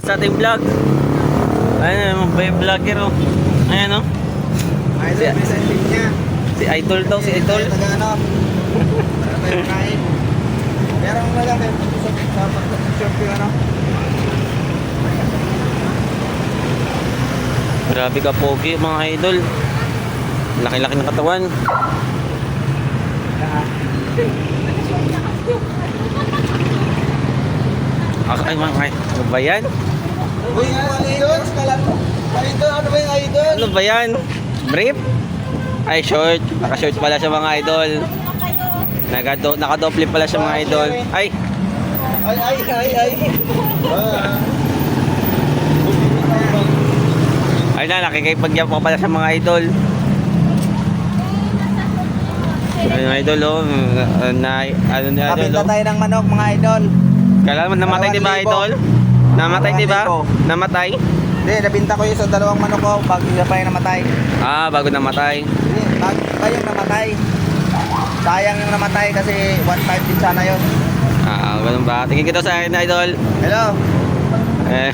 sa ating vlog. Ayan, may vlogger oh. Ayan oh. Idol, may sentip niya. Si Idol daw, si Idol. Taga-ano. Para tayo kain. Pero ang lang kayo sa pag-shop yung ano. Grabe ka pogi mga idol. Laki-laki ng katawan. Ay, ano ba yan? Uy, idol, skalan mo. Idol, ano ba yung idol? Ano ba yan? Brief? Ay, short. Naka-short pala siya mga idol. Naka-doble pala siya mga idol. Ay! Ay. Ay na, nakikipag-jump ko pala sa mga idol. Ayun idol oh. Kapinta tayo ng manok mga idol. Kailan mo namatay di ba idol? Namatay di ba? Namatay? Hindi, nabinta ko yung sa dalawang manok ko bago siya pa yung namatay. Ah, bago namatay. Hindi, bago pa yung namatay. Sayang yung namatay kasi 1.5 din sana yun. Ah, ganun ba? Tingin kita sa akin idol. Hello. Eh.